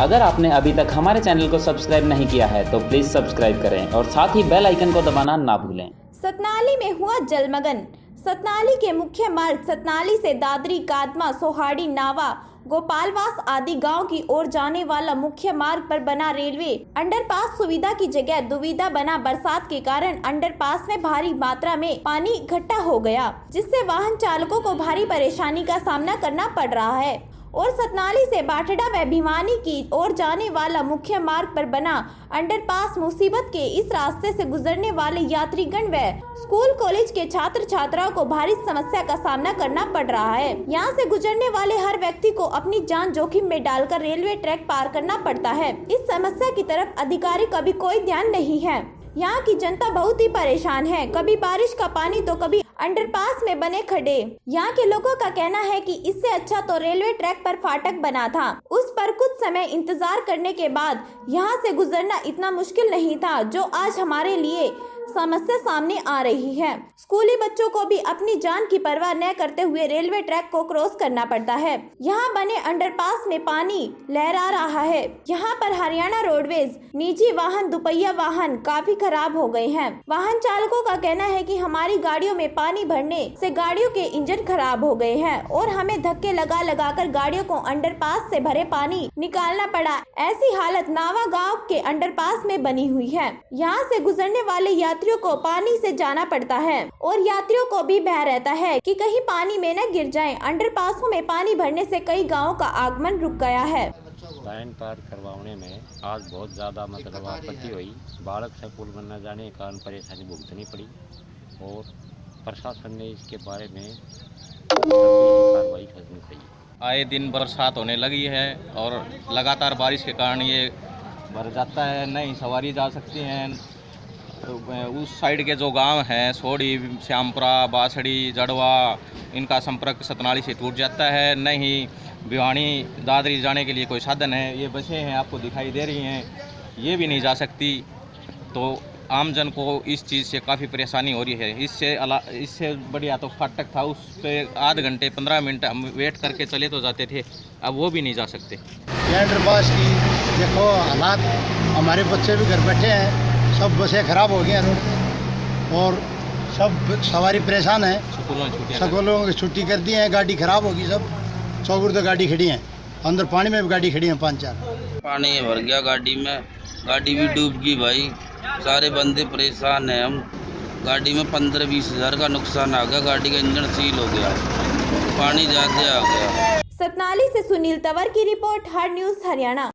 अगर आपने अभी तक हमारे चैनल को सब्सक्राइब नहीं किया है तो प्लीज सब्सक्राइब करें और साथ ही बेल आइकन को दबाना ना भूलें। सतनाली में हुआ जलमग्न। सतनाली के मुख्य मार्ग सतनाली से दादरी, कादमा, सोहाड़ी, नावा, गोपालवास आदि गांव की ओर जाने वाला मुख्य मार्ग पर बना रेलवे अंडरपास सुविधा की जगह दुविधा बना। बरसात के कारण अंडरपास में भारी मात्रा में पानी इकट्ठा हो गया, जिससे वाहन चालकों को भारी परेशानी का सामना करना पड़ रहा है। और सतनाली से बाटड़ा व भिवानी की ओर जाने वाला मुख्य मार्ग पर बना अंडरपास मुसीबत के इस रास्ते से गुजरने वाले यात्रीगण व स्कूल कॉलेज के छात्र छात्राओं को भारी समस्या का सामना करना पड़ रहा है। यहाँ से गुजरने वाले हर व्यक्ति को अपनी जान जोखिम में डालकर रेलवे ट्रैक पार करना पड़ता है। इस समस्या की तरफ अधिकारी का भी कोई ध्यान नहीं है। यहाँ की जनता बहुत ही परेशान है, कभी बारिश का पानी तो कभी अंडरपास में बने खड्डे। यहाँ के लोगों का कहना है कि इससे अच्छा तो रेलवे ट्रैक पर फाटक बना था, उस पर कुछ समय इंतजार करने के बाद यहाँ से गुजरना इतना मुश्किल नहीं था जो आज हमारे लिए समस्या सामने आ रही है। स्कूली बच्चों को भी अपनी जान की परवाह न करते हुए रेलवे ट्रैक को क्रॉस करना पड़ता है। यहाँ बने अंडरपास में पानी लहरा रहा है। यहाँ पर हरियाणा रोडवेज निजी वाहन, दुपहिया वाहन काफी खराब हो गए हैं। वाहन चालकों का कहना है कि हमारी गाड़ियों में पानी भरने से गाड़ियों के इंजन खराब हो गए हैं और हमें धक्के लगा लगा कर गाड़ियों को अंडरपास से भरे पानी निकालना पड़ा। ऐसी हालत नावा गाँव के अंडरपास में बनी हुई है। यहाँ से गुजरने वाले यात्रियों को पानी से जाना पड़ता है और यात्रियों को भी भय रहता है कि कहीं पानी में न गिर जाएं। अंडरपासों में पानी भरने से कई गांवों का आगमन रुक गया है। लाइन पार करवाने में आज बहुत ज़्यादा आपत्ति हुई। बालक से पुल बन न जाने के कारण परेशानी भुगतनी पड़ी और प्रशासन ने इसके बारे में कार्रवाई करनी चाहिए। आए दिन बरसात होने लगी है और लगातार बारिश के कारण ये भर जाता है, नहीं सवारी जा सकती हैं। उस साइड के जो गांव हैं सोड़ी, श्यामपुरा, बासड़ी, जड़वा, इनका संपर्क सतनाली से टूट जाता है। नहीं भिवानी, दादरी जाने के लिए कोई साधन है। ये बसें हैं आपको दिखाई दे रही हैं, ये भी नहीं जा सकती। तो आमजन को इस चीज़ से काफ़ी परेशानी हो रही है। इससे बढ़िया तो फाटक था, उस पर आध घंटे 15 मिनट हम वेट करके चले तो जाते थे, अब वो भी नहीं जा सकते। अंडरपास की देखो हालात, हमारे बच्चे भी घर बैठे हैं, सब बसें खराब हो गई हैं रोड पे और सब सवारी परेशान है। स्कूलों की छुट्टी कर दी है, गाड़ी खराब होगी, सब चौगुर तो गाड़ी खड़ी हैं, अंदर पानी में भी गाड़ी खड़ी है 5-4। पानी भर गया गाड़ी में, गाड़ी भी डूब गई भाई, सारे बंदे परेशान हैं। हम गाड़ी में 15-20 हज़ार का नुकसान आ गया, गाड़ी का इंजन सील हो गया, पानी ज़्यादा आ गया। सतनाली से सुनील तंवर की रिपोर्ट, हर न्यूज़ हरियाणा।